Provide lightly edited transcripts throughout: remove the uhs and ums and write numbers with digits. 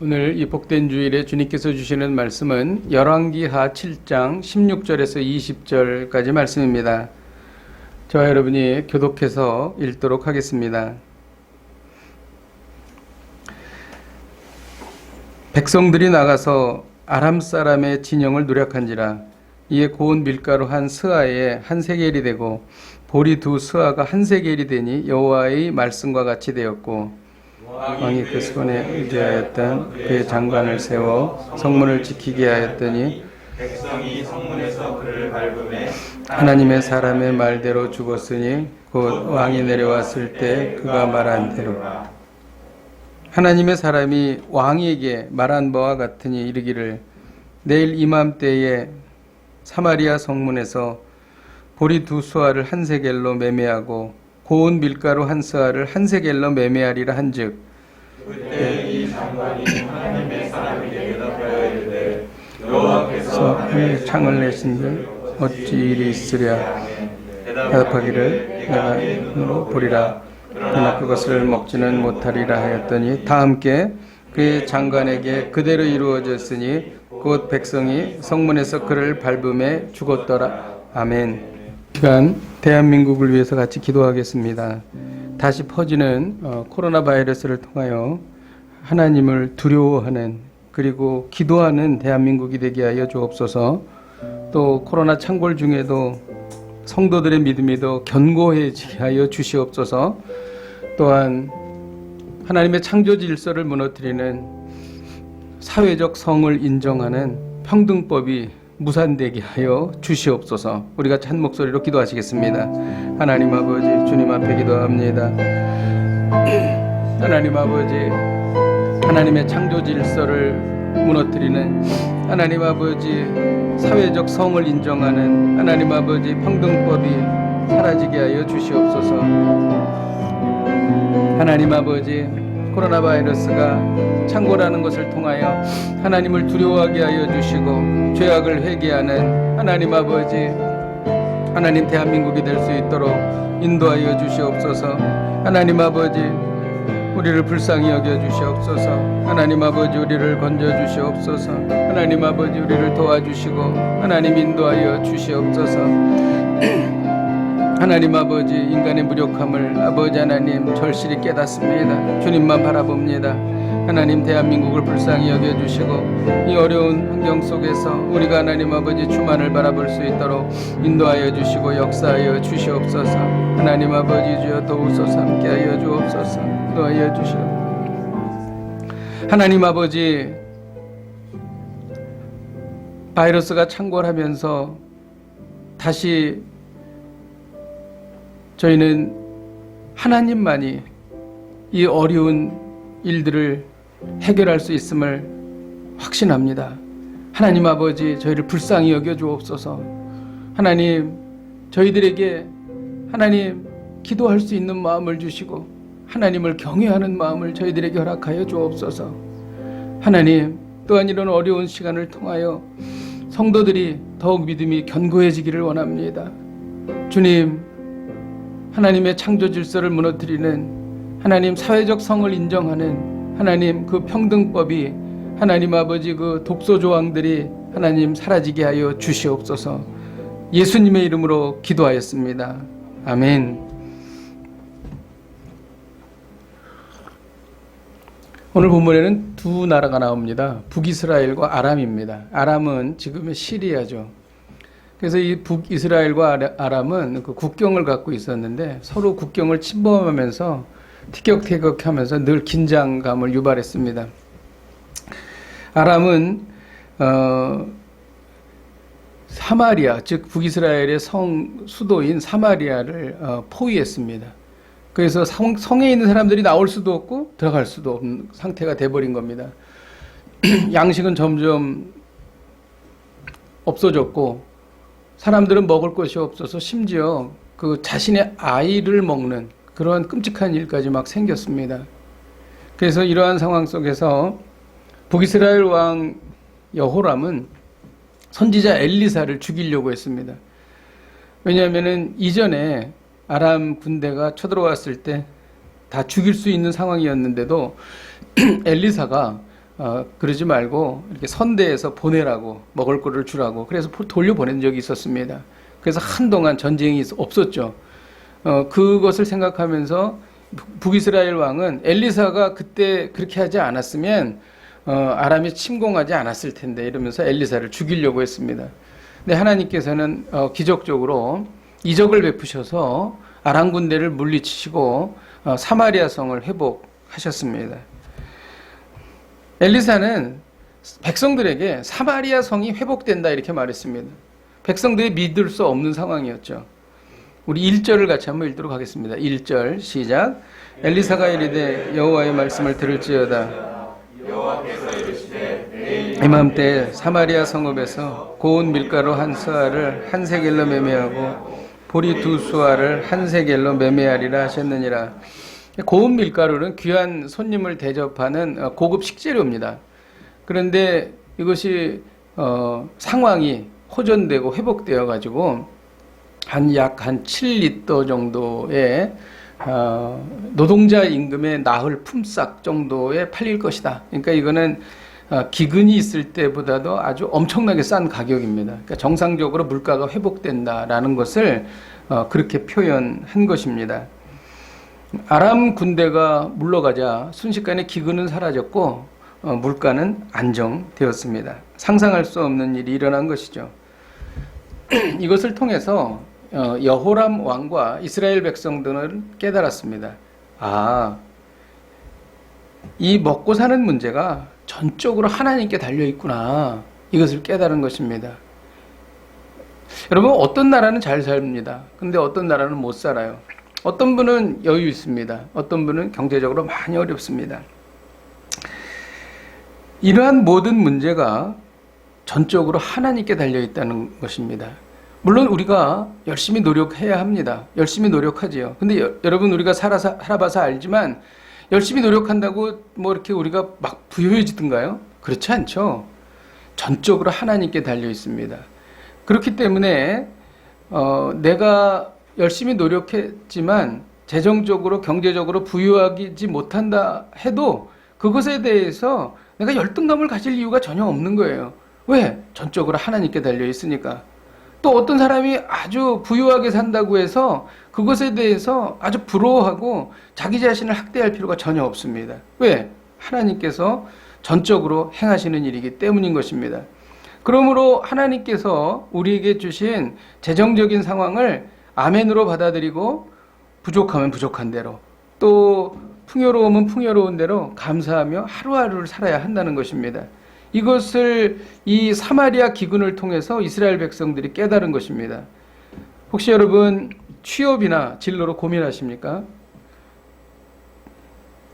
오늘 이 복된 주일에 주님께서 주시는 말씀은 열왕기하 7장 16절에서 20절까지 말씀입니다. 저와 여러분이 교독해서 읽도록 하겠습니다. 백성들이 나가서 아람 사람의 진영을 노력한지라. 이에 고운 밀가루 한 스아에 한 세겔이 되고 보리 두 스아가 한 세겔이 되니 여호와의 말씀과 같이 되었고, 왕이 그 손에 의지하였던 그의 장관을 세워 성문을 지키게 하였더니 백성이 성문에서 그를 밟음에 하나님의 사람의 말대로 죽었으니 곧 왕이 내려왔을 때 그가 말한 대로. 하나님의 사람이 왕에게 말한 바와 같으니 이르기를, 내일 이맘때에 사마리아 성문에서 보리 두 수아를 한 세겔로 매매하고 고운 밀가루 한 스아를 한 세겔로 매매하리라 한즉, 그때 이 장관이 하나님의 사람에게 대답하여 이르되 여호와께서 하늘의 창을 내신들 어찌 일이 있으랴. 대답하기를 내가 눈으로 보리라. 그러나 그것을 먹지는 못하리라 하였더니 다 함께 그의 장관에게 그대로 이루어졌으니 곧 백성이 성문에서 그를 밟음에 죽었더라. 아멘. 시간 대한민국을 위해서 같이 기도하겠습니다. 다시 퍼지는 코로나 바이러스를 통하여 하나님을 두려워하는 그리고 기도하는 대한민국이 되게 하여 주옵소서. 또 코로나 창궐 중에도 성도들의 믿음이 더 견고해지게 하여 주시옵소서. 또한 하나님의 창조 질서를 무너뜨리는 사회적 성을 인정하는 평등법이 무산되게 하여 주시옵소서. 우리가 한 목소리로 기도하시겠습니다. 하나님 아버지, 주님 앞에 기도합니다. 하나님 아버지, 하나님의 창조 질서를 무너뜨리는 하나님 아버지, 사회적 성을 인정하는 하나님 아버지 평등법이 사라지게 하여 주시옵소서. 하나님 아버지, 코로나 바이러스가 창궐하는 것을 통하여 하나님을 두려워하게 하여 주시고 죄악을 회개하는 하나님 아버지, 하나님 대한민국이 될 수 있도록 인도하여 주시옵소서. 하나님 아버지, 우리를 불쌍히 여겨 주시옵소서. 하나님 아버지, 우리를 건져 주시옵소서. 하나님 아버지, 우리를 도와주시고 하나님 인도하여 주시옵소서. 하나님 아버지, 인간의 무력함을 아버지 하나님 절실히 깨닫습니다. 주님만 바라봅니다. 하나님 대한민국을 불쌍히 여겨주시고 이 어려운 환경 속에서 우리가 하나님 아버지 주만을 바라볼 수 있도록 인도하여 주시고 역사하여 주시옵소서. 하나님 아버지, 주여 도우소서. 함께하여 주옵소서. 인도하여 주시옵소서. 하나님 아버지, 바이러스가 창궐하면서 다시 저희는 하나님만이 이 어려운 일들을 해결할 수 있음을 확신합니다. 하나님 아버지, 저희를 불쌍히 여겨 주옵소서. 하나님, 저희들에게 하나님 기도할 수 있는 마음을 주시고 하나님을 경외하는 마음을 저희들에게 허락하여 주옵소서. 하나님, 또한 이런 어려운 시간을 통하여 성도들이 더욱 믿음이 견고해지기를 원합니다. 주님, 하나님의 창조 질서를 무너뜨리는 하나님 사회적 성을 인정하는 하나님 그 평등법이 하나님 아버지 그 독소 조항들이 하나님 사라지게 하여 주시옵소서. 예수님의 이름으로 기도하였습니다. 아멘. 오늘 본문에는 두 나라가 나옵니다. 북이스라엘과 아람입니다. 아람은 지금의 시리아죠. 그래서 이 북이스라엘과 아람은 그 국경을 갖고 있었는데 서로 국경을 침범하면서 티격태격하면서 늘 긴장감을 유발했습니다. 아람은 사마리아, 즉 북이스라엘의 수도인 사마리아를 포위했습니다. 그래서 성에 있는 사람들이 나올 수도 없고 들어갈 수도 없는 상태가 돼버린 겁니다. 양식은 점점 없어졌고 사람들은 먹을 것이 없어서 심지어 그 자신의 아이를 먹는 그런 끔찍한 일까지 막 생겼습니다. 그래서 이러한 상황 속에서 북이스라엘 왕 여호람은 선지자 엘리사를 죽이려고 했습니다. 왜냐하면 이전에 아람 군대가 쳐들어왔을 때 다 죽일 수 있는 상황이었는데도 엘리사가 그러지 말고 이렇게 선대해서 보내라고, 먹을 거를 주라고, 그래서 돌려보낸 적이 있었습니다. 그래서 한동안 전쟁이 없었죠. 그것을 생각하면서 북이스라엘 왕은 엘리사가 그때 그렇게 하지 않았으면 아람이 침공하지 않았을 텐데 이러면서 엘리사를 죽이려고 했습니다. 근데 하나님께서는 기적적으로 이적을 베푸셔서 아람 군대를 물리치시고 사마리아 성을 회복하셨습니다. 엘리사는 백성들에게 사마리아 성이 회복된다 이렇게 말했습니다. 백성들이 믿을 수 없는 상황이었죠. 우리 1절을 같이 한번 읽도록 하겠습니다. 1절 시작. 엘리사가 이르되 여호와의 말씀을 들을지어다. 여호와께서 이르시되 이맘때 사마리아 성읍에서 고운 밀가루 한 수아를 한 세겔로 매매하고 보리 두 수아를 한 세겔로 매매하리라 하셨느니라. 고운 밀가루는 귀한 손님을 대접하는 고급 식재료입니다. 그런데 이것이 상황이 호전되고 회복되어 가지고 약 한 7리터 정도의 노동자 임금의 나흘 품삯 정도에 팔릴 것이다. 그러니까 이거는 기근이 있을 때보다도 아주 엄청나게 싼 가격입니다. 그러니까 정상적으로 물가가 회복된다라는 것을 그렇게 표현한 것입니다. 아람 군대가 물러가자 순식간에 기근은 사라졌고 물가는 안정되었습니다. 상상할 수 없는 일이 일어난 것이죠. 이것을 통해서 여호람 왕과 이스라엘 백성들은 깨달았습니다. 이 먹고 사는 문제가 전적으로 하나님께 달려 있구나. 이것을 깨달은 것입니다. 여러분, 어떤 나라는 잘 삽니다. 근데 어떤 나라는 못 살아요. 어떤 분은 여유 있습니다. 어떤 분은 경제적으로 많이 어렵습니다. 이러한 모든 문제가 전적으로 하나님께 달려 있다는 것입니다. 물론 우리가 열심히 노력해야 합니다. 열심히 노력하지요. 근데 여러분, 우리가 살아봐서 알지만 열심히 노력한다고 뭐 이렇게 우리가 막 부유해지던가요? 그렇지 않죠. 전적으로 하나님께 달려 있습니다. 그렇기 때문에 내가 열심히 노력했지만 재정적으로 경제적으로 부유하지 못한다 해도 그것에 대해서 내가 열등감을 가질 이유가 전혀 없는 거예요. 왜? 전적으로 하나님께 달려 있으니까. 또 어떤 사람이 아주 부유하게 산다고 해서 그것에 대해서 아주 부러워하고 자기 자신을 학대할 필요가 전혀 없습니다. 왜? 하나님께서 전적으로 행하시는 일이기 때문인 것입니다. 그러므로 하나님께서 우리에게 주신 재정적인 상황을 아멘으로 받아들이고 부족하면 부족한 대로 또 풍요로우면 풍요로운 대로 감사하며 하루하루를 살아야 한다는 것입니다. 이것을 이 사마리아 기근을 통해서 이스라엘 백성들이 깨달은 것입니다. 혹시 여러분 취업이나 진로로 고민하십니까?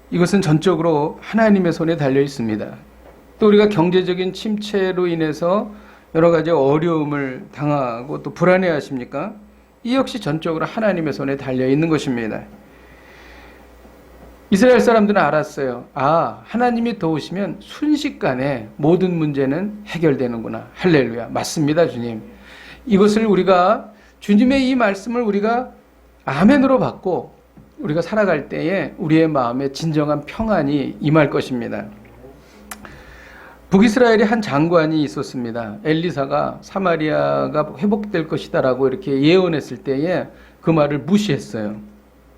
이것은 전적으로 하나님의 손에 달려 있습니다. 또 우리가 경제적인 침체로 인해서 여러 가지 어려움을 당하고 또 불안해하십니까? 이 역시 전적으로 하나님의 손에 달려 있는 것입니다. 이스라엘 사람들은 알았어요. 하나님이 도우시면 순식간에 모든 문제는 해결되는구나. 할렐루야. 맞습니다, 주님. 이것을 우리가 주님의 이 말씀을 우리가 아멘으로 받고 우리가 살아갈 때에 우리의 마음에 진정한 평안이 임할 것입니다. 북이스라엘에 한 장관이 있었습니다. 엘리사가 사마리아가 회복될 것이다라고 이렇게 예언했을 때에 그 말을 무시했어요.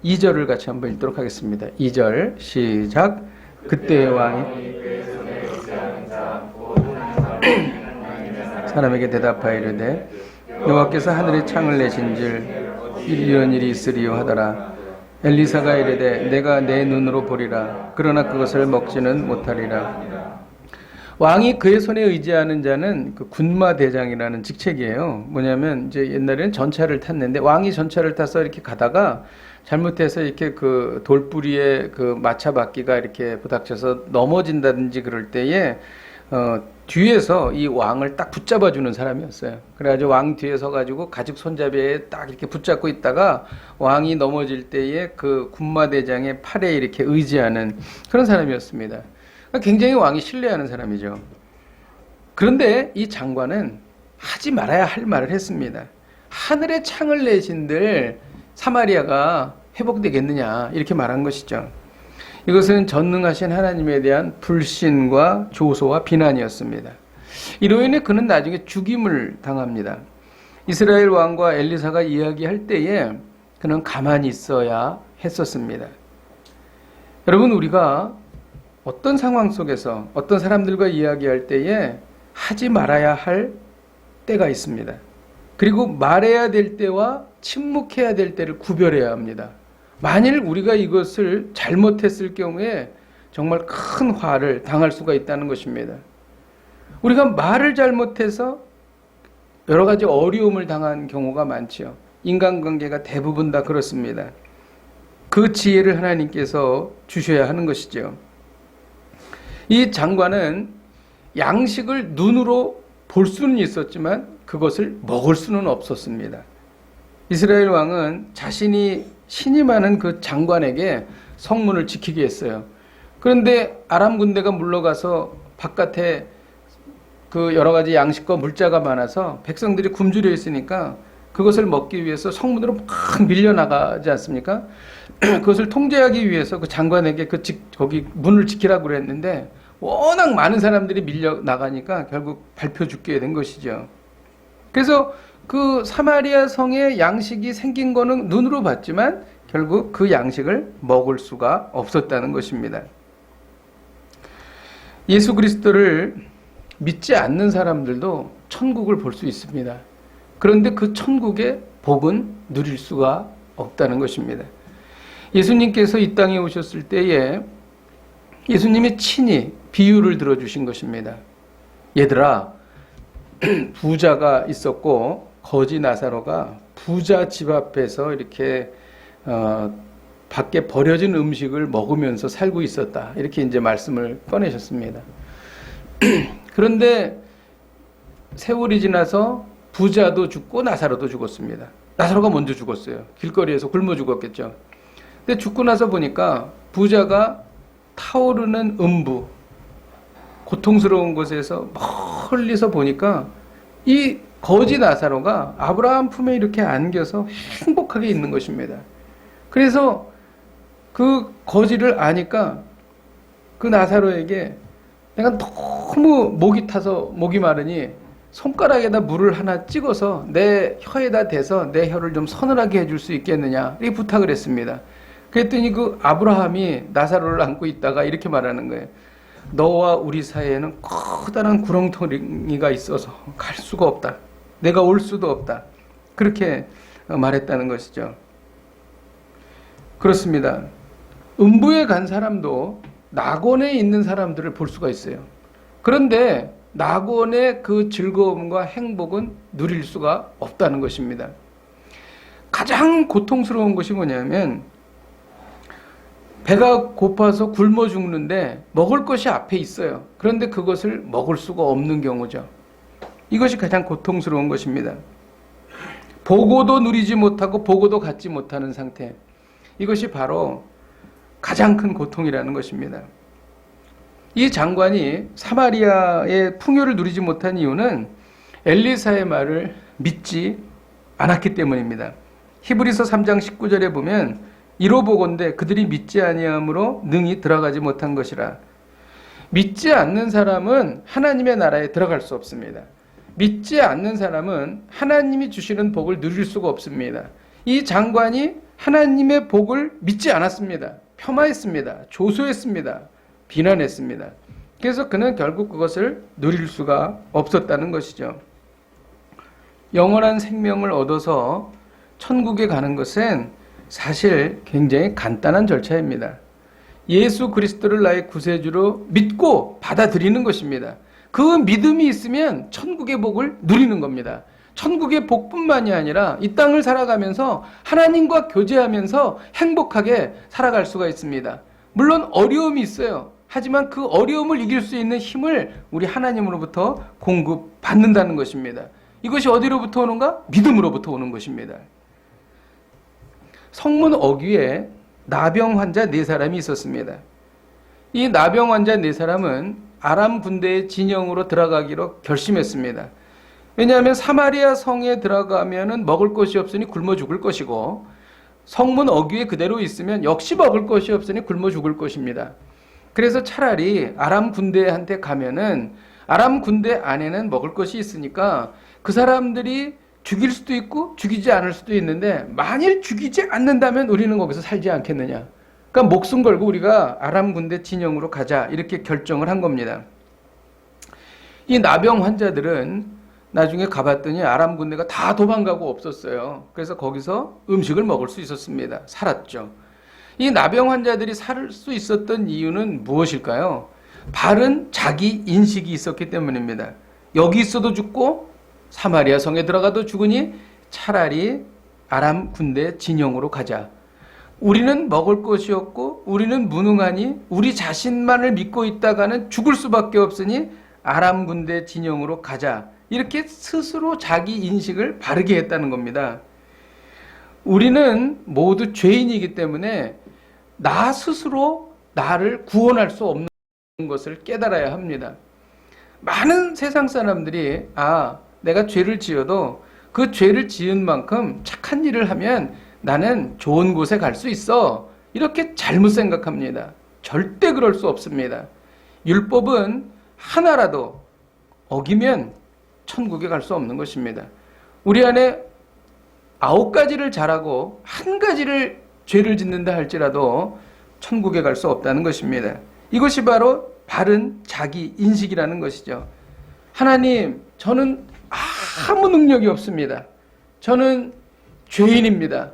2절을 같이 한번 읽도록 하겠습니다. 2절 시작. 그때 왕이 사람에게 대답하여 이르되 여호와께서 하늘에 창을 내신즉 이런 일이 있으리요 하더라. 엘리사가 이르되 내가 내 눈으로 보리라. 그러나 그것을 먹지는 못하리라. 왕이 그의 손에 의지하는 자는 그 군마 대장이라는 직책이에요. 뭐냐면 이제 옛날에는 전차를 탔는데 왕이 전차를 타서 이렇게 가다가 잘못해서 이렇게 그 돌부리에 그 마차 바퀴가 이렇게 부닥쳐서 넘어진다든지 그럴 때에 뒤에서 이 왕을 딱 붙잡아 주는 사람이었어요. 그래가지고 왕 뒤에 서가지고 가죽 손잡이에 딱 이렇게 붙잡고 있다가 왕이 넘어질 때에 그 군마 대장의 팔에 이렇게 의지하는 그런 사람이었습니다. 굉장히 왕이 신뢰하는 사람이죠. 그런데 이 장관은 하지 말아야 할 말을 했습니다. 하늘에 창을 내신들 사마리아가 회복되겠느냐 이렇게 말한 것이죠. 이것은 전능하신 하나님에 대한 불신과 조소와 비난이었습니다. 이로 인해 그는 나중에 죽임을 당합니다. 이스라엘 왕과 엘리사가 이야기할 때에 그는 가만히 있어야 했었습니다. 여러분, 우리가 어떤 상황 속에서 어떤 사람들과 이야기할 때에 하지 말아야 할 때가 있습니다. 그리고 말해야 될 때와 침묵해야 될 때를 구별해야 합니다. 만일 우리가 이것을 잘못했을 경우에 정말 큰 화를 당할 수가 있다는 것입니다. 우리가 말을 잘못해서 여러 가지 어려움을 당한 경우가 많지요. 인간관계가 대부분 다 그렇습니다. 그 지혜를 하나님께서 주셔야 하는 것이죠. 이 장관은 양식을 눈으로 볼 수는 있었지만 그것을 먹을 수는 없었습니다. 이스라엘 왕은 자신이 신임하는 그 장관에게 성문을 지키게 했어요. 그런데 아람 군대가 물러가서 바깥에 그 여러 가지 양식과 물자가 많아서 백성들이 굶주려 있으니까 그것을 먹기 위해서 성문으로 막 밀려나가지 않습니까? 그것을 통제하기 위해서 그 장관에게 거기 문을 지키라고 그랬는데 워낙 많은 사람들이 밀려나가니까 결국 밟혀 죽게 된 것이죠. 그래서 그 사마리아 성에 양식이 생긴 거는 눈으로 봤지만 결국 그 양식을 먹을 수가 없었다는 것입니다. 예수 그리스도를 믿지 않는 사람들도 천국을 볼 수 있습니다. 그런데 그 천국의 복은 누릴 수가 없다는 것입니다. 예수님께서 이 땅에 오셨을 때에 예수님이 친히 비유를 들어주신 것입니다. 얘들아, 부자가 있었고 거지 나사로가 부자 집 앞에서 이렇게 밖에 버려진 음식을 먹으면서 살고 있었다. 이렇게 이제 말씀을 꺼내셨습니다. 그런데 세월이 지나서 부자도 죽고 나사로도 죽었습니다. 나사로가 먼저 죽었어요. 길거리에서 굶어 죽었겠죠. 근데 죽고 나서 보니까 부자가 타오르는 음부, 고통스러운 곳에서 멀리서 보니까 이 거지 나사로가 아브라함 품에 이렇게 안겨서 행복하게 있는 것입니다. 그래서 그 거지를 아니까 그 나사로에게 내가 너무 목이 타서 목이 마르니 손가락에다 물을 하나 찍어서 내 혀에다 대서 내 혀를 좀 서늘하게 해줄 수 있겠느냐 이렇게 부탁을 했습니다. 그랬더니 그 아브라함이 나사로를 안고 있다가 이렇게 말하는 거예요. 너와 우리 사이에는 커다란 구렁텅이가 있어서 갈 수가 없다. 내가 올 수도 없다. 그렇게 말했다는 것이죠. 그렇습니다. 음부에 간 사람도 낙원에 있는 사람들을 볼 수가 있어요. 그런데 낙원의 그 즐거움과 행복은 누릴 수가 없다는 것입니다. 가장 고통스러운 것이 뭐냐면 배가 고파서 굶어 죽는데 먹을 것이 앞에 있어요. 그런데 그것을 먹을 수가 없는 경우죠. 이것이 가장 고통스러운 것입니다. 보고도 누리지 못하고 보고도 갖지 못하는 상태. 이것이 바로 가장 큰 고통이라는 것입니다. 이 장관이 사마리아의 풍요를 누리지 못한 이유는 엘리사의 말을 믿지 않았기 때문입니다. 히브리서 3장 19절에 보면 이로 보건대 그들이 믿지 아니함으로 능히 들어가지 못한 것이라. 믿지 않는 사람은 하나님의 나라에 들어갈 수 없습니다. 믿지 않는 사람은 하나님이 주시는 복을 누릴 수가 없습니다. 이 장관이 하나님의 복을 믿지 않았습니다. 폄하했습니다. 조소했습니다. 비난했습니다. 그래서 그는 결국 그것을 누릴 수가 없었다는 것이죠. 영원한 생명을 얻어서 천국에 가는 것은 사실 굉장히 간단한 절차입니다. 예수 그리스도를 나의 구세주로 믿고 받아들이는 것입니다. 그 믿음이 있으면 천국의 복을 누리는 겁니다. 천국의 복뿐만이 아니라 이 땅을 살아가면서 하나님과 교제하면서 행복하게 살아갈 수가 있습니다. 물론 어려움이 있어요. 하지만 그 어려움을 이길 수 있는 힘을 우리 하나님으로부터 공급받는다는 것입니다. 이것이 어디로부터 오는가? 믿음으로부터 오는 것입니다. 성문 어귀에 나병 환자 4사람이 있었습니다. 이 나병 환자 4사람은 아람 군대의 진영으로 들어가기로 결심했습니다. 왜냐하면 사마리아 성에 들어가면 먹을 것이 없으니 굶어 죽을 것이고 성문 어귀에 그대로 있으면 역시 먹을 것이 없으니 굶어 죽을 것입니다. 그래서 차라리 아람 군대한테 가면은 아람 군대 안에는 먹을 것이 있으니까 그 사람들이 죽일 수도 있고 죽이지 않을 수도 있는데 만일 죽이지 않는다면 우리는 거기서 살지 않겠느냐. 그러니까 목숨 걸고 우리가 아람 군대 진영으로 가자 이렇게 결정을 한 겁니다. 이 나병 환자들은 나중에 가봤더니 아람 군대가 다 도망가고 없었어요. 그래서 거기서 음식을 먹을 수 있었습니다. 살았죠. 이 나병 환자들이 살 수 있었던 이유는 무엇일까요? 바른 자기 인식이 있었기 때문입니다. 여기 있어도 죽고 사마리아 성에 들어가도 죽으니 차라리 아람 군대 진영으로 가자. 우리는 먹을 것이 없고 우리는 무능하니 우리 자신만을 믿고 있다가는 죽을 수밖에 없으니 아람 군대 진영으로 가자. 이렇게 스스로 자기 인식을 바르게 했다는 겁니다. 우리는 모두 죄인이기 때문에 나 스스로 나를 구원할 수 없는 것을 깨달아야 합니다. 많은 세상 사람들이 내가 죄를 지어도 그 죄를 지은 만큼 착한 일을 하면 나는 좋은 곳에 갈 수 있어. 이렇게 잘못 생각합니다. 절대 그럴 수 없습니다. 율법은 하나라도 어기면 천국에 갈 수 없는 것입니다. 우리 안에 9가지를 잘하고 한 가지를 죄를 짓는다 할지라도 천국에 갈 수 없다는 것입니다. 이것이 바로 바른 자기 인식이라는 것이죠. 하나님, 저는 아무 능력이 없습니다. 저는 죄인입니다.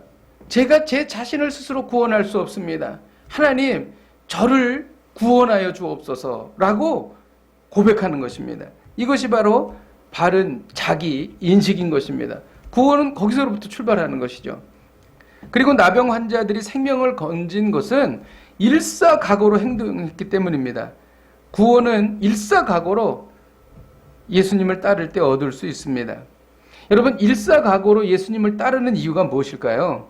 제가 제 자신을 스스로 구원할 수 없습니다. 하나님, 저를 구원하여 주옵소서라고 고백하는 것입니다. 이것이 바로 바른 자기 인식인 것입니다. 구원은 거기서부터 출발하는 것이죠. 그리고 나병 환자들이 생명을 건진 것은 일사각오로 행동했기 때문입니다. 구원은 일사각오로 예수님을 따를 때 얻을 수 있습니다. 여러분, 일사각오로 예수님을 따르는 이유가 무엇일까요?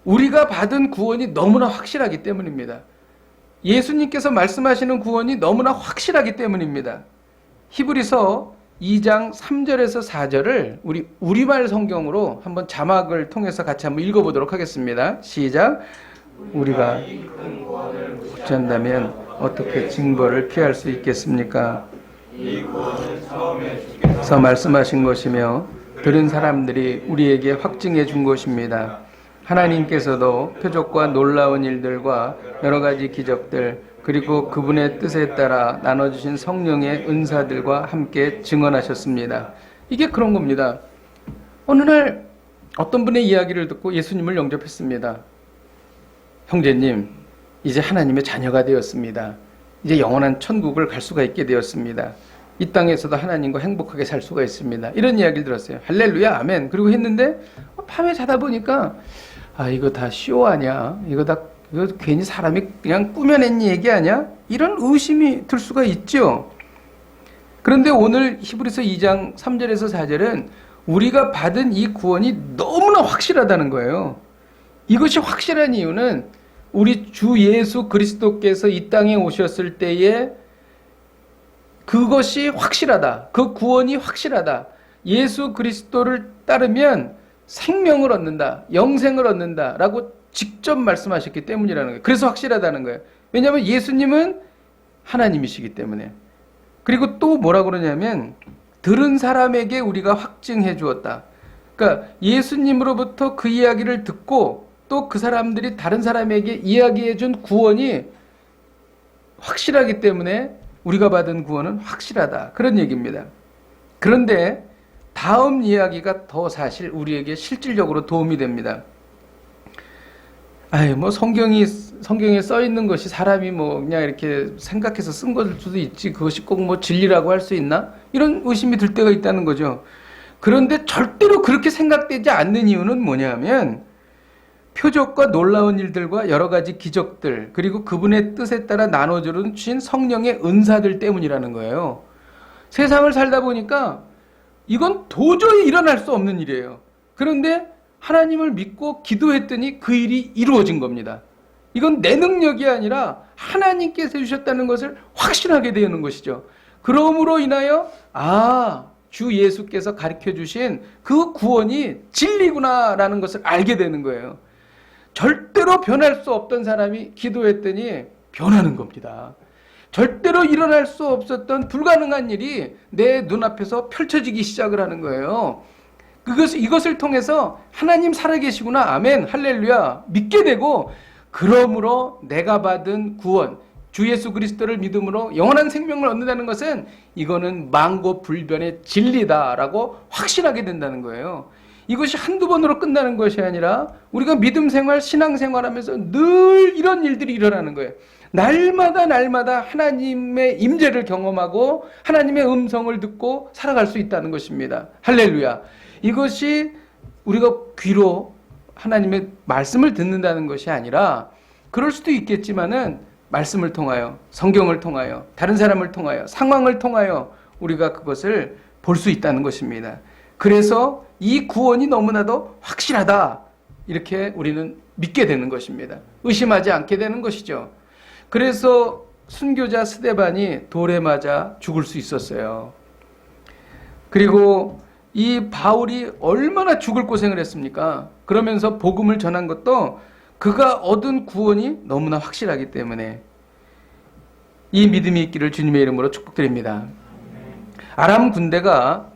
우리가 받은 구원이 너무나 확실하기 때문입니다. 예수님께서 말씀하시는 구원이 너무나 확실하기 때문입니다. 히브리서 2장 3절에서 4절을 우리 우리말 성경으로 한번 자막을 통해서 같이 한번 읽어보도록 하겠습니다. 시작. 우리가 붙지 않다면 어떻게 징벌을 피할 수 있겠습니까? 이 구원은 처음에 주께서 서 말씀하신 것이며 들은 사람들이 우리에게 확증해 준 것입니다. 하나님께서도 표적과 놀라운 일들과 여러 가지 기적들 그리고 그분의 뜻에 따라 나눠주신 성령의 은사들과 함께 증언하셨습니다. 이게 그런 겁니다. 어느 날 어떤 분의 이야기를 듣고 예수님을 영접했습니다. 형제님, 이제 하나님의 자녀가 되었습니다. 이제 영원한 천국을 갈 수가 있게 되었습니다. 이 땅에서도 하나님과 행복하게 살 수가 있습니다. 이런 이야기를 들었어요. 할렐루야, 아멘. 그리고 했는데 밤에 자다 보니까 이거 다 쇼 아니야? 이거 괜히 사람이 그냥 꾸며낸 얘기 아니야? 이런 의심이 들 수가 있죠. 그런데 오늘 히브리서 2장 3절에서 4절은 우리가 받은 이 구원이 너무나 확실하다는 거예요. 이것이 확실한 이유는 우리 주 예수 그리스도께서 이 땅에 오셨을 때에 그것이 확실하다. 그 구원이 확실하다. 예수 그리스도를 따르면 생명을 얻는다. 영생을 얻는다. 라고 직접 말씀하셨기 때문이라는 거예요. 그래서 확실하다는 거예요. 왜냐하면 예수님은 하나님이시기 때문에. 그리고 또 뭐라고 그러냐면 들은 사람에게 우리가 확증해 주었다. 그러니까 예수님으로부터 그 이야기를 듣고 또 그 사람들이 다른 사람에게 이야기해 준 구원이 확실하기 때문에 우리가 받은 구원은 확실하다. 그런 얘기입니다. 그런데 다음 이야기가 더 사실 우리에게 실질적으로 도움이 됩니다. 성경에 써 있는 것이 사람이 그냥 이렇게 생각해서 쓴 것일 수도 있지. 그것이 꼭 진리라고 할 수 있나? 이런 의심이 들 때가 있다는 거죠. 그런데 절대로 그렇게 생각되지 않는 이유는 뭐냐면 표적과 놀라운 일들과 여러 가지 기적들 그리고 그분의 뜻에 따라 나눠주신 성령의 은사들 때문이라는 거예요. 세상을 살다 보니까 이건 도저히 일어날 수 없는 일이에요. 그런데 하나님을 믿고 기도했더니 그 일이 이루어진 겁니다. 이건 내 능력이 아니라 하나님께서 해주셨다는 것을 확신하게 되는 것이죠. 그러므로 인하여 주 예수께서 가르쳐 주신 그 구원이 진리구나라는 것을 알게 되는 거예요. 절대로 변할 수 없던 사람이 기도했더니 변하는 겁니다. 절대로 일어날 수 없었던 불가능한 일이 내 눈앞에서 펼쳐지기 시작을 하는 거예요. 이것을 통해서 하나님 살아계시구나, 아멘, 할렐루야, 믿게 되고, 그러므로 내가 받은 구원, 주 예수 그리스도를 믿음으로 영원한 생명을 얻는다는 것은 이거는 만고불변의 진리다라고 확신하게 된다는 거예요. 이것이 한두 번으로 끝나는 것이 아니라 우리가 믿음 생활, 신앙 생활하면서 늘 이런 일들이 일어나는 거예요. 날마다 하나님의 임재를 경험하고 하나님의 음성을 듣고 살아갈 수 있다는 것입니다. 할렐루야. 이것이 우리가 귀로 하나님의 말씀을 듣는다는 것이 아니라, 그럴 수도 있겠지만은 말씀을 통하여, 성경을 통하여, 다른 사람을 통하여, 상황을 통하여 우리가 그것을 볼 수 있다는 것입니다. 그래서 이 구원이 너무나도 확실하다, 이렇게 우리는 믿게 되는 것입니다. 의심하지 않게 되는 것이죠. 그래서 순교자 스데반이 돌에 맞아 죽을 수 있었어요. 그리고 이 바울이 얼마나 죽을 고생을 했습니까? 그러면서 복음을 전한 것도 그가 얻은 구원이 너무나 확실하기 때문에 이 믿음이 있기를 주님의 이름으로 축복드립니다. 아람 군대가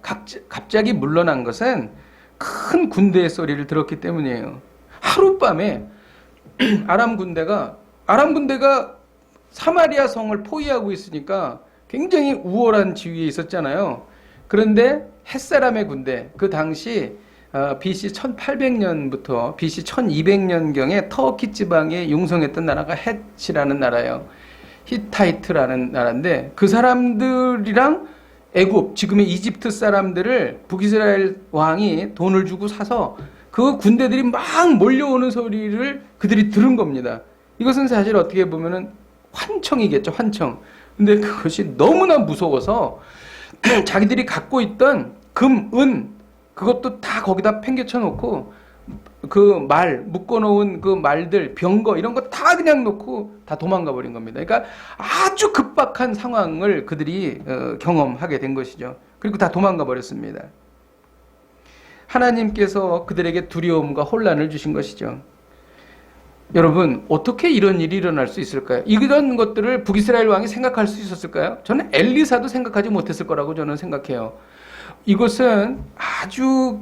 갑자기 물러난 것은 큰 군대의 소리를 들었기 때문이에요. 하룻밤에 아람 군대가 사마리아 성을 포위하고 있으니까 굉장히 우월한 지위에 있었잖아요. 그런데 햇사람의 군대, 그 당시 BC 1800년부터 BC 1200년경에 터키 지방에 융성했던 나라가 헷이라는 나라예요. 히타이트라는 나라인데, 그 사람들이랑 애굽, 지금의 이집트 사람들을 북이스라엘 왕이 돈을 주고 사서 그 군대들이 막 몰려오는 소리를 그들이 들은 겁니다. 이것은 사실 어떻게 보면은 환청이겠죠, 환청. 근데 그것이 너무나 무서워서 자기들이 갖고 있던 금, 은, 그것도 다 거기다 팽개쳐 놓고, 그 묶어놓은 그 말들, 병거, 이런 거 다 그냥 놓고 다 도망가 버린 겁니다. 그러니까 아주 급박한 상황을 그들이 경험하게 된 것이죠. 그리고 다 도망가 버렸습니다. 하나님께서 그들에게 두려움과 혼란을 주신 것이죠. 여러분, 어떻게 이런 일이 일어날 수 있을까요? 이런 것들을 북이스라엘 왕이 생각할 수 있었을까요? 저는 엘리사도 생각하지 못했을 거라고 저는 생각해요. 이것은 아주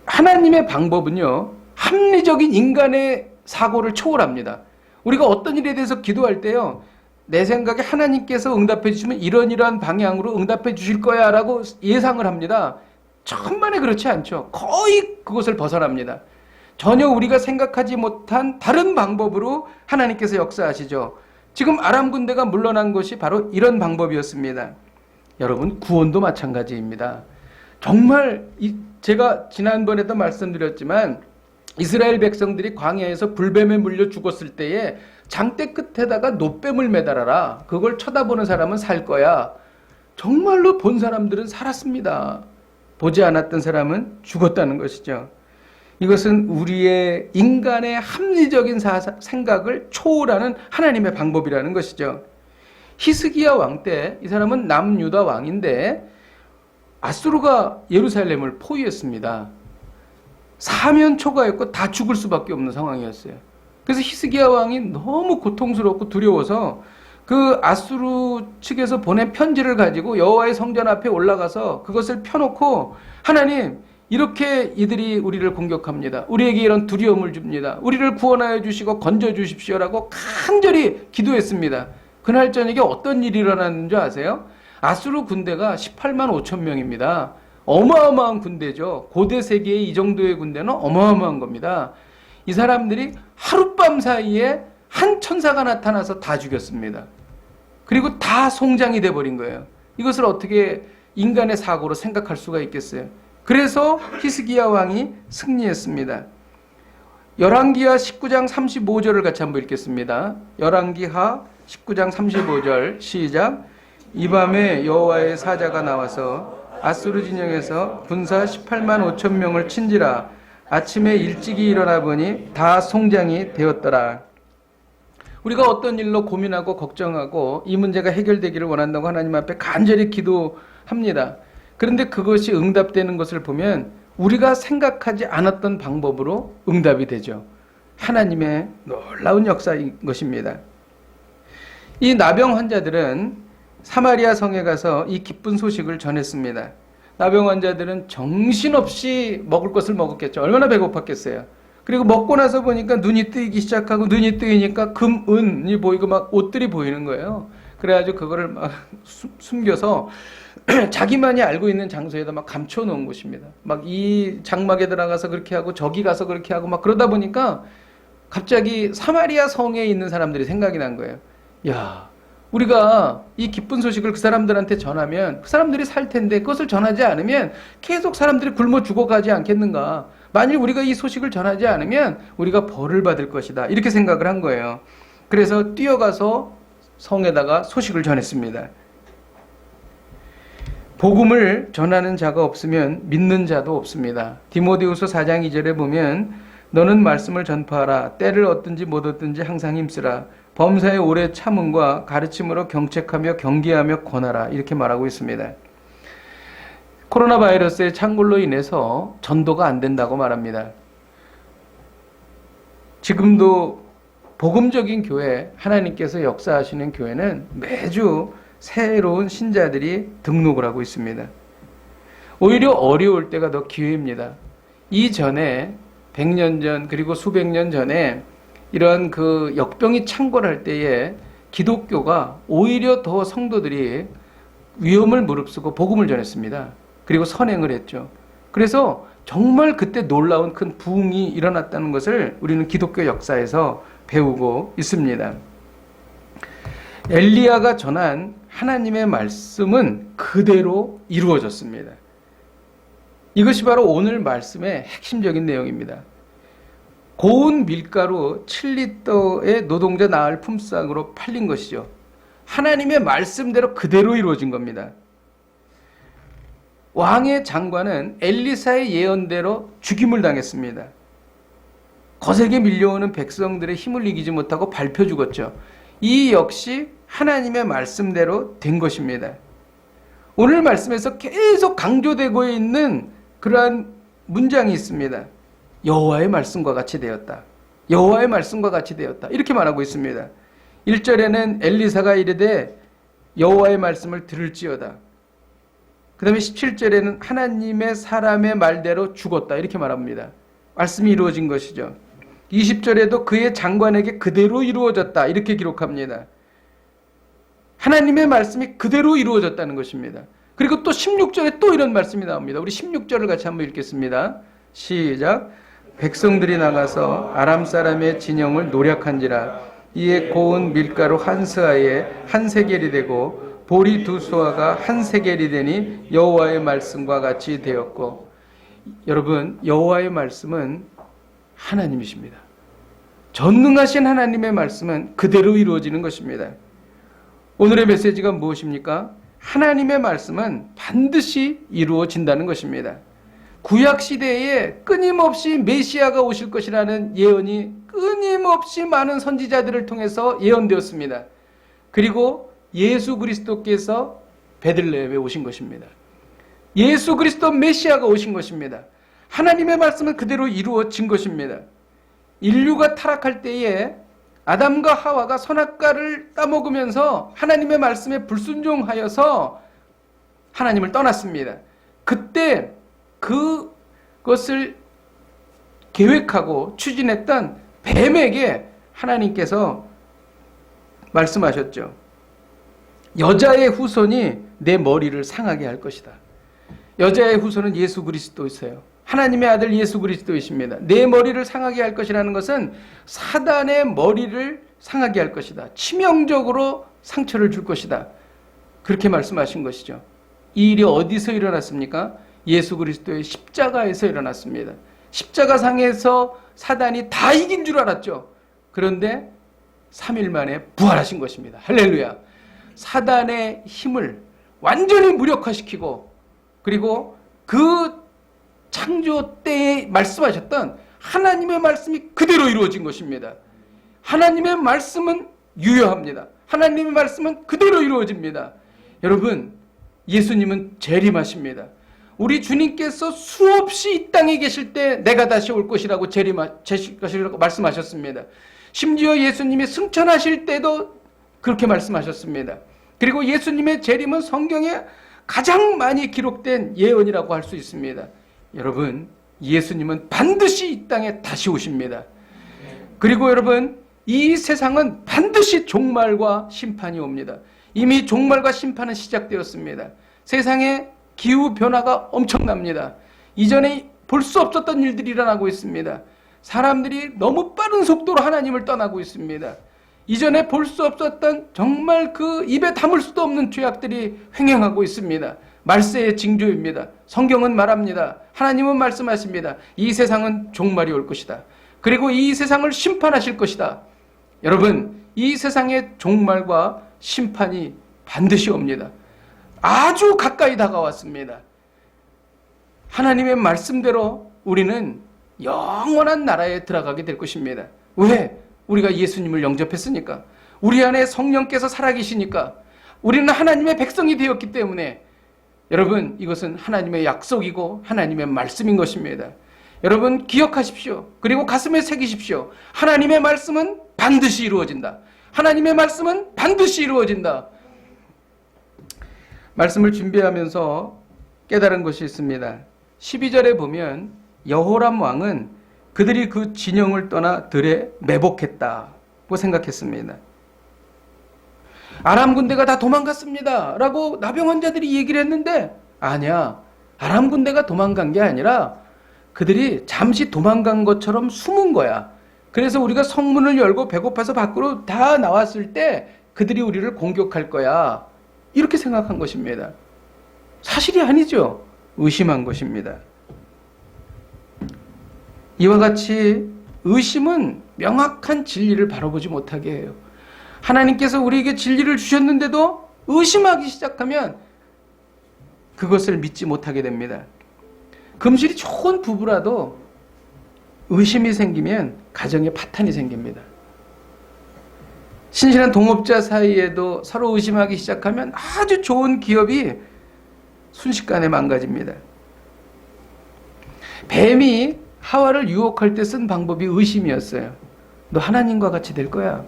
하나님의 방법은요, 합리적인 인간의 사고를 초월합니다. 우리가 어떤 일에 대해서 기도할 때요, 내 생각에 하나님께서 응답해 주시면 이러한 방향으로 응답해 주실 거야 라고 예상을 합니다. 천만에 그렇지 않죠. 거의 그것을 벗어납니다. 전혀 우리가 생각하지 못한 다른 방법으로 하나님께서 역사하시죠. 지금 아람 군대가 물러난 것이 바로 이런 방법이었습니다. 여러분, 구원도 마찬가지입니다. 정말 제가 지난번에도 말씀드렸지만 이스라엘 백성들이 광야에서 불뱀에 물려 죽었을 때에 장대 끝에다가 놋뱀을 매달아라, 그걸 쳐다보는 사람은 살 거야. 정말로 본 사람들은 살았습니다. 보지 않았던 사람은 죽었다는 것이죠. 이것은 우리의 인간의 합리적인 생각을 초월하는 하나님의 방법이라는 것이죠. 히스기야 왕 때, 이 사람은 남유다 왕인데 아수르가 예루살렘을 포위했습니다. 사면 초가였고 다 죽을 수밖에 없는 상황이었어요. 그래서 히스기야 왕이 너무 고통스럽고 두려워서 그 아수르 측에서 보낸 편지를 가지고 여호와의 성전 앞에 올라가서 그것을 펴놓고, 하나님, 이렇게 이들이 우리를 공격합니다. 우리에게 이런 두려움을 줍니다. 우리를 구원하여 주시고 건져 주십시오라고 간절히 기도했습니다. 그날 저녁에 어떤 일이 일어났는 줄 아세요? 아수르 군대가 18만 5천 명입니다. 어마어마한 군대죠. 고대 세계의 이 정도의 군대는 어마어마한 겁니다. 이 사람들이 하룻밤 사이에 한 천사가 나타나서 다 죽였습니다. 그리고 다 송장이 돼버린 거예요. 이것을 어떻게 인간의 사고로 생각할 수가 있겠어요? 그래서 히스기야 왕이 승리했습니다. 열왕기하 19장 35절을 같이 한번 읽겠습니다. 열왕기하 19장 35절 시작. 이 밤에 여호와의 사자가 나와서 아수르 진영에서 군사 18만 5천 명을 친지라. 아침에 일찍이 일어나 보니 다 송장이 되었더라. 우리가 어떤 일로 고민하고 걱정하고 이 문제가 해결되기를 원한다고 하나님 앞에 간절히 기도합니다. 그런데 그것이 응답되는 것을 보면 우리가 생각하지 않았던 방법으로 응답이 되죠. 하나님의 놀라운 역사인 것입니다. 이 나병 환자들은 사마리아 성에 가서 이 기쁜 소식을 전했습니다. 나병 환자들은 정신없이 먹을 것을 먹었겠죠. 얼마나 배고팠겠어요. 그리고 먹고 나서 보니까 눈이 뜨이기 시작하고, 눈이 뜨이니까 금, 은이 보이고 막 옷들이 보이는 거예요. 그래가지고 그거를 막 숨겨서 자기만이 알고 있는 장소에다 막 감춰 놓은 곳입니다. 막 이 장막에 들어가서 그렇게 하고 저기 가서 그렇게 하고 막 그러다 보니까 갑자기 사마리아 성에 있는 사람들이 생각이 난 거예요. 야, 우리가 이 기쁜 소식을 그 사람들한테 전하면 그 사람들이 살 텐데, 그것을 전하지 않으면 계속 사람들이 굶어 죽어가지 않겠는가. 만일 우리가 이 소식을 전하지 않으면 우리가 벌을 받을 것이다. 이렇게 생각을 한 거예요. 그래서 뛰어가서 성에다가 소식을 전했습니다. 복음을 전하는 자가 없으면 믿는 자도 없습니다. 디모데후서 4장 2절에 보면 너는 말씀을 전파하라. 때를 얻든지 못 얻든지 항상 힘쓰라. 범사의 오래 참음과 가르침으로 경책하며 경계하며 권하라. 이렇게 말하고 있습니다. 코로나 바이러스의 창궐로 인해서 전도가 안 된다고 말합니다. 지금도 복음적인 교회, 하나님께서 역사하시는 교회는 매주 새로운 신자들이 등록을 하고 있습니다. 오히려 어려울 때가 더 기회입니다. 이전에 100년 전 그리고 수백 년 전에 이런 그 역병이 창궐할 때에 기독교가 오히려 더 성도들이 위험을 무릅쓰고 복음을 전했습니다. 그리고 선행을 했죠. 그래서 정말 그때 놀라운 큰 부흥이 일어났다는 것을 우리는 기독교 역사에서 배우고 있습니다. 엘리야가 전한 하나님의 말씀은 그대로 이루어졌습니다. 이것이 바로 오늘 말씀의 핵심적인 내용입니다. 고운 밀가루 7리터의 노동자 나흘 품삯으로 팔린 것이죠. 하나님의 말씀대로 그대로 이루어진 겁니다. 왕의 장관은 엘리사의 예언대로 죽임을 당했습니다. 거세게 밀려오는 백성들의 힘을 이기지 못하고 밟혀 죽었죠. 이 역시 하나님의 말씀대로 된 것입니다. 오늘 말씀에서 계속 강조되고 있는 그러한 문장이 있습니다. 여호와의 말씀과 같이 되었다. 여호와의 말씀과 같이 되었다. 이렇게 말하고 있습니다. 1절에는 엘리사가 이르되 여호와의 말씀을 들을지어다. 그 다음에 17절에는 하나님의 사람의 말대로 죽었다. 이렇게 말합니다. 말씀이 이루어진 것이죠. 20절에도 그의 장관에게 그대로 이루어졌다. 이렇게 기록합니다. 하나님의 말씀이 그대로 이루어졌다는 것입니다. 그리고 또 16절에 또 이런 말씀이 나옵니다. 우리 16절을 같이 한번 읽겠습니다. 시작. 백성들이 나가서 아람 사람의 진영을 노략한지라 이에 고운 밀가루 한 스아에 한 세겔이 되고 보리 두 수아가 한 세겔이 되니 여호와의 말씀과 같이 되었고. 여러분, 여호와의 말씀은 하나님이십니다. 전능하신 하나님의 말씀은 그대로 이루어지는 것입니다. 오늘의 메시지가 무엇입니까? 하나님의 말씀은 반드시 이루어진다는 것입니다. 구약시대에 끊임없이 메시아가 오실 것이라는 예언이 끊임없이 많은 선지자들을 통해서 예언되었습니다. 그리고 예수 그리스도께서 베들레헴에 오신 것입니다. 예수 그리스도 메시아가 오신 것입니다. 하나님의 말씀은 그대로 이루어진 것입니다. 인류가 타락할 때에 아담과 하와가 선악과를 따먹으면서 하나님의 말씀에 불순종하여서 하나님을 떠났습니다. 그때 그것을 계획하고 추진했던 뱀에게 하나님께서 말씀하셨죠. 여자의 후손이 내 머리를 상하게 할 것이다. 여자의 후손은 예수 그리스도이세요. 하나님의 아들 예수 그리스도이십니다. 내 머리를 상하게 할 것이라는 것은 사단의 머리를 상하게 할 것이다. 치명적으로 상처를 줄 것이다. 그렇게 말씀하신 것이죠. 이 일이 어디서 일어났습니까? 예수 그리스도의 십자가에서 일어났습니다. 십자가상에서 사단이 다 이긴 줄 알았죠. 그런데 3일 만에 부활하신 것입니다. 할렐루야. 사단의 힘을 완전히 무력화시키고, 그리고 그 창조 때에 말씀하셨던 하나님의 말씀이 그대로 이루어진 것입니다. 하나님의 말씀은 유효합니다. 하나님의 말씀은 그대로 이루어집니다. 여러분, 예수님은 재림하십니다. 우리 주님께서 수없이 이 땅에 계실 때 내가 다시 올 것이라고 것이라고 말씀하셨습니다. 심지어 예수님이 승천하실 때도 그렇게 말씀하셨습니다. 그리고 예수님의 재림은 성경에 가장 많이 기록된 예언이라고 할 수 있습니다. 여러분, 예수님은 반드시 이 땅에 다시 오십니다. 그리고 여러분, 이 세상은 반드시 종말과 심판이 옵니다. 이미 종말과 심판은 시작되었습니다. 세상에 기후 변화가 엄청납니다. 이전에 볼 수 없었던 일들이 일어나고 있습니다. 사람들이 너무 빠른 속도로 하나님을 떠나고 있습니다. 이전에 볼 수 없었던 정말 그 입에 담을 수도 없는 죄악들이 횡행하고 있습니다. 말세의 징조입니다. 성경은 말합니다. 하나님은 말씀하십니다. 이 세상은 종말이 올 것이다. 그리고 이 세상을 심판하실 것이다. 여러분, 이 세상의 종말과 심판이 반드시 옵니다. 아주 가까이 다가왔습니다. 하나님의 말씀대로 우리는 영원한 나라에 들어가게 될 것입니다. 왜? 우리가 예수님을 영접했으니까. 우리 안에 성령께서 살아계시니까. 우리는 하나님의 백성이 되었기 때문에. 여러분, 이것은 하나님의 약속이고 하나님의 말씀인 것입니다. 여러분, 기억하십시오. 그리고 가슴에 새기십시오. 하나님의 말씀은 반드시 이루어진다. 하나님의 말씀은 반드시 이루어진다. 말씀을 준비하면서 깨달은 것이 있습니다. 12절에 보면 여호람 왕은 그들이 그 진영을 떠나 들에 매복했다고 생각했습니다. 아람 군대가 다 도망갔습니다 라고 나병 환자들이 얘기를 했는데, 아니야, 아람 군대가 도망간 게 아니라 그들이 잠시 도망간 것처럼 숨은 거야. 그래서 우리가 성문을 열고 배고파서 밖으로 다 나왔을 때 그들이 우리를 공격할 거야, 이렇게 생각한 것입니다. 사실이 아니죠. 의심한 것입니다. 이와 같이 의심은 명확한 진리를 바라보지 못하게 해요. 하나님께서 우리에게 진리를 주셨는데도 의심하기 시작하면 그것을 믿지 못하게 됩니다. 금실이 좋은 부부라도 의심이 생기면 가정에 파탄이 생깁니다. 신실한 동업자 사이에도 서로 의심하기 시작하면 아주 좋은 기업이 순식간에 망가집니다. 뱀이 하와를 유혹할 때 쓴 방법이 의심이었어요. 너 하나님과 같이 될 거야.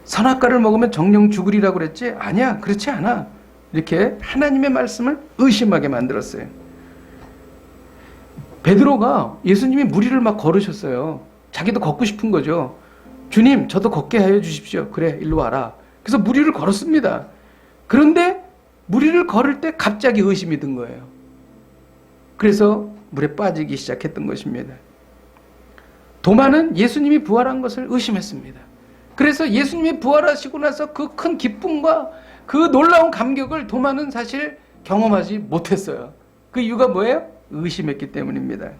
선악과를 먹으면 정령 죽으리라고 그랬지? 아니야, 그렇지 않아. 이렇게 하나님의 말씀을 의심하게 만들었어요. 베드로가 예수님이 무리를 막 걸으셨어요. 자기도 걷고 싶은 거죠. 주님, 저도 걷게 하여 주십시오. 그래, 일로 와라. 그래서 무리를 걸었습니다. 그런데 무리를 걸을 때 갑자기 의심이 든 거예요. 그래서 물에 빠지기 시작했던 것입니다. 도마는 예수님이 부활한 것을 의심했습니다. 그래서 예수님이 부활하시고 나서 그 큰 기쁨과 그 놀라운 감격을 도마는 사실 경험하지 못했어요. 그 이유가 뭐예요? 의심했기 때문입니다.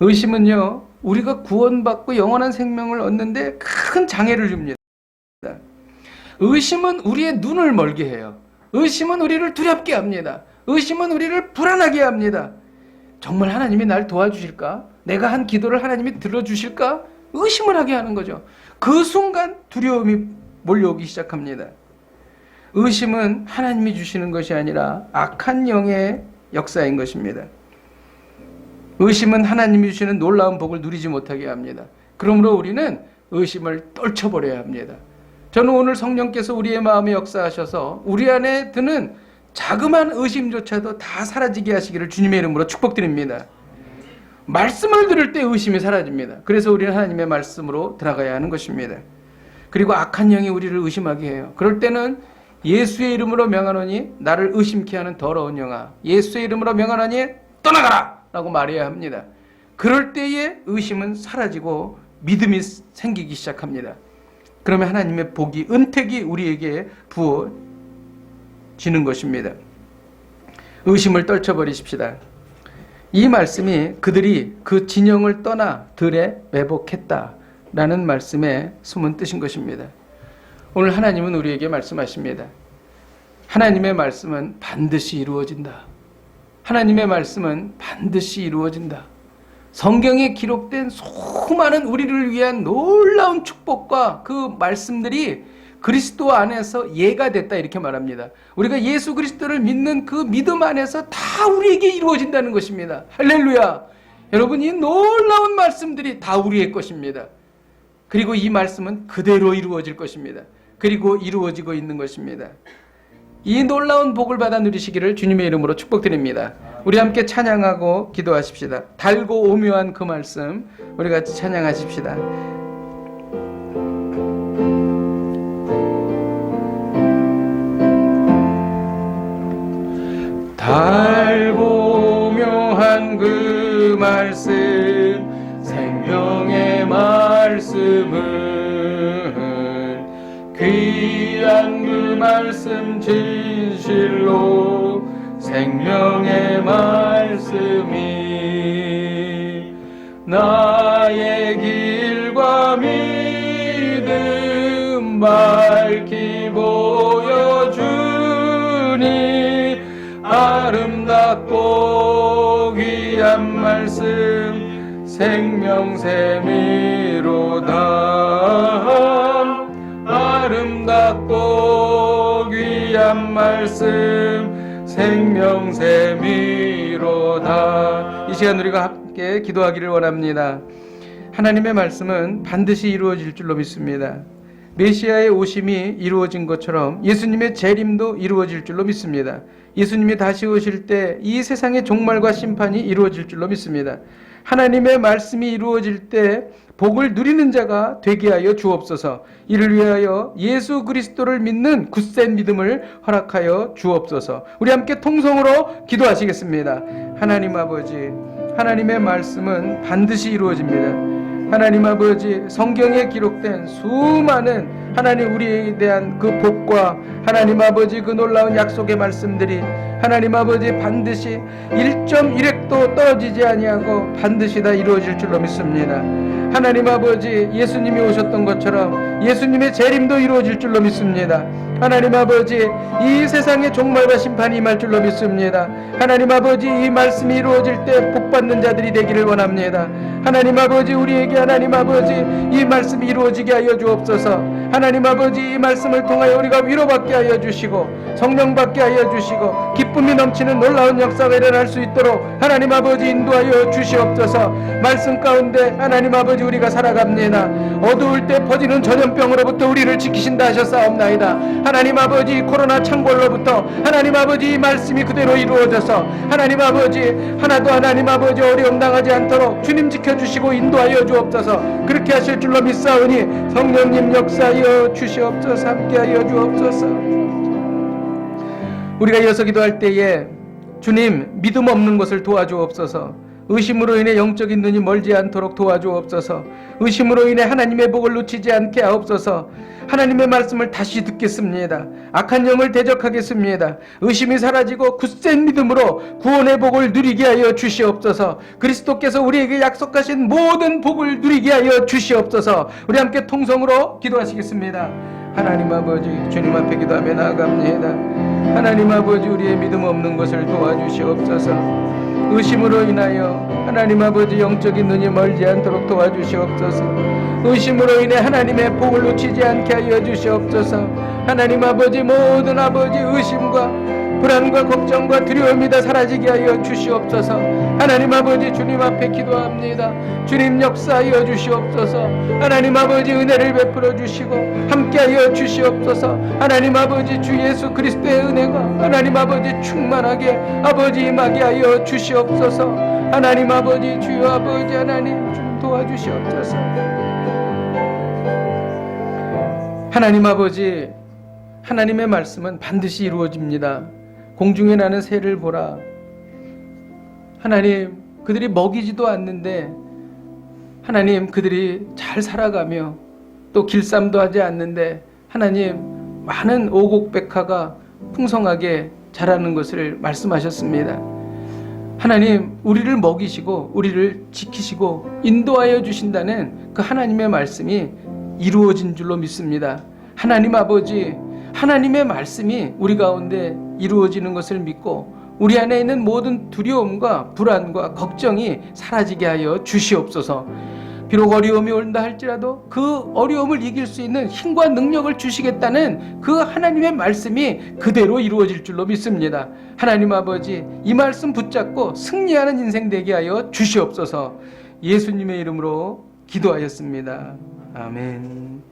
의심은요, 우리가 구원받고 영원한 생명을 얻는데 큰 장애를 줍니다. 의심은 우리의 눈을 멀게 해요. 의심은 우리를 두렵게 합니다. 의심은 우리를 불안하게 합니다. 정말 하나님이 날 도와주실까? 내가 한 기도를 하나님이 들어주실까? 의심을 하게 하는 거죠. 그 순간 두려움이 몰려오기 시작합니다. 의심은 하나님이 주시는 것이 아니라 악한 영의 역사인 것입니다. 의심은 하나님이 주시는 놀라운 복을 누리지 못하게 합니다. 그러므로 우리는 의심을 떨쳐버려야 합니다. 저는 오늘 성령께서 우리의 마음에 역사하셔서 우리 안에 드는 자그마한 의심조차도 다 사라지게 하시기를 주님의 이름으로 축복드립니다. 말씀을 들을 때 의심이 사라집니다. 그래서 우리는 하나님의 말씀으로 들어가야 하는 것입니다. 그리고 악한 영이 우리를 의심하게 해요. 그럴 때는 예수의 이름으로 명하노니 나를 의심케 하는 더러운 영아, 예수의 이름으로 명하노니 떠나가라! 라고 말해야 합니다. 그럴 때의 의심은 사라지고 믿음이 생기기 시작합니다. 그러면 하나님의 복이, 은택이 우리에게 부어지는 것입니다. 의심을 떨쳐버리십시다. 이 말씀이 그들이 그 진영을 떠나 들에 매복했다라는 말씀의 숨은 뜻인 것입니다. 오늘 하나님은 우리에게 말씀하십니다. 하나님의 말씀은 반드시 이루어진다. 하나님의 말씀은 반드시 이루어진다. 성경에 기록된 수많은 우리를 위한 놀라운 축복과 그 말씀들이 그리스도 안에서 예가 됐다 이렇게 말합니다. 우리가 예수 그리스도를 믿는 그 믿음 안에서 다 우리에게 이루어진다는 것입니다. 할렐루야. 여러분, 이 놀라운 말씀들이 다 우리의 것입니다. 그리고 이 말씀은 그대로 이루어질 것입니다. 그리고 이루어지고 있는 것입니다. 이 놀라운 복을 받아 누리시기를 주님의 이름으로 축복드립니다. 우리 함께 찬양하고 기도하십시다. 달고 오묘한 그 말씀 우리 같이 찬양하십시다. 달고 오묘한 그 말씀, 생명의 말씀은 귀한 그 말씀 진실로 생명의 말씀이 나의 길과 믿음 밝히 보여주니 아름답고 귀한 말씀 생명샘이로다. 아름답고 귀한 말씀 생명샘이로다. 이 시간 우리가 함께 기도하기를 원합니다. 하나님의 말씀은 반드시 이루어질 줄로 믿습니다. 메시아의 오심이 이루어진 것처럼 예수님의 재림도 이루어질 줄로 믿습니다. 예수님이 다시 오실 때 이 세상의 종말과 심판이 이루어질 줄로 믿습니다. 하나님의 말씀이 이루어질 때 복을 누리는 자가 되게 하여 주옵소서. 이를 위하여 예수 그리스도를 믿는 굳센 믿음을 허락하여 주옵소서. 우리 함께 통성으로 기도하시겠습니다. 하나님 아버지, 하나님의 말씀은 반드시 이루어집니다. 하나님 아버지, 성경에 기록된 수많은 하나님 우리에 대한 그 복과 하나님 아버지 그 놀라운 약속의 말씀들이 하나님 아버지 반드시 1.1획도 떨어지지 아니하고 반드시 다 이루어질 줄로 믿습니다. 하나님 아버지, 예수님이 오셨던 것처럼 예수님의 재림도 이루어질 줄로 믿습니다. 하나님 아버지, 이 세상의 종말과 심판이 임할 줄로 믿습니다. 하나님 아버지, 이 말씀이 이루어질 때 복받는 자들이 되기를 원합니다. 하나님 아버지, 우리에게 하나님 아버지 이 말씀이 이루어지게 하여 주옵소서. 하나님 아버지, 이 말씀을 통하여 우리가 위로받게 하여 주시고 성령 받게 하여 주시고 기쁨이 넘치는 놀라운 역사가 일어날 수 있도록 하나님 아버지 인도하여 주시옵소서. 말씀 가운데 하나님 아버지 우리가 살아갑니다. 어두울 때 퍼지는 전염병으로부터 우리를 지키신다 하셨사옵나이다. 하나님 아버지, 코로나 창궐로부터 하나님 아버지 이 말씀이 그대로 이루어져서 하나님 아버지 하나도 하나님 아버지 어려움 당하지 않도록 주님 지켜주시고 인도하여 주옵소서. 그렇게 하실 줄로 믿사오니 성령님 역사하여 주시옵소서. 함께하여 주옵소서. 우리가 이어서 기도할 때에 주님, 믿음 없는 것을 도와주옵소서. 의심으로 인해 영적인 눈이 멀지 않도록 도와주옵소서. 의심으로 인해 하나님의 복을 놓치지 않게 하옵소서. 하나님의 말씀을 다시 듣겠습니다. 악한 영을 대적하겠습니다. 의심이 사라지고 굳센 믿음으로 구원의 복을 누리게 하여 주시옵소서. 그리스도께서 우리에게 약속하신 모든 복을 누리게 하여 주시옵소서. 우리 함께 통성으로 기도하시겠습니다. 하나님 아버지, 주님 앞에 기도하며 나아갑니다. 하나님 아버지, 우리의 믿음 없는 것을 도와주시옵소서. 의심으로 인하여 하나님 아버지 영적인 눈이 멀지 않도록 도와주시옵소서. 의심으로 인해 하나님의 복을 놓치지 않게 하여 주시옵소서. 하나님 아버지, 모든 아버지 의심과 불안과 걱정과 두려움이 다 사라지게 하여 주시옵소서. 하나님 아버지, 주님 앞에 기도합니다. 주님 역사하여 주시옵소서. 하나님 아버지 은혜를 베풀어 주시고 함께하여 주시옵소서. 하나님 아버지, 주 예수 그리스도의 은혜가 하나님 아버지 충만하게 아버지 임하게 하여 주시옵소서. 하나님 아버지, 주여 아버지 하나님 좀 도와주시옵소서. 하나님 아버지, 하나님의 말씀은 반드시 이루어집니다. 공중에 나는 새를 보라. 하나님, 그들이 먹이지도 않는데 하나님 그들이 잘 살아가며 또 길쌈도 하지 않는데 하나님 많은 오곡백화가 풍성하게 자라는 것을 말씀하셨습니다. 하나님, 우리를 먹이시고 우리를 지키시고 인도하여 주신다는 그 하나님의 말씀이 이루어진 줄로 믿습니다. 하나님 아버지, 하나님의 말씀이 우리 가운데 이루어지는 것을 믿고 우리 안에 있는 모든 두려움과 불안과 걱정이 사라지게 하여 주시옵소서. 비록 어려움이 온다 할지라도 그 어려움을 이길 수 있는 힘과 능력을 주시겠다는 그 하나님의 말씀이 그대로 이루어질 줄로 믿습니다. 하나님 아버지, 이 말씀 붙잡고 승리하는 인생 되게 하여 주시옵소서. 예수님의 이름으로 기도하였습니다. 아멘.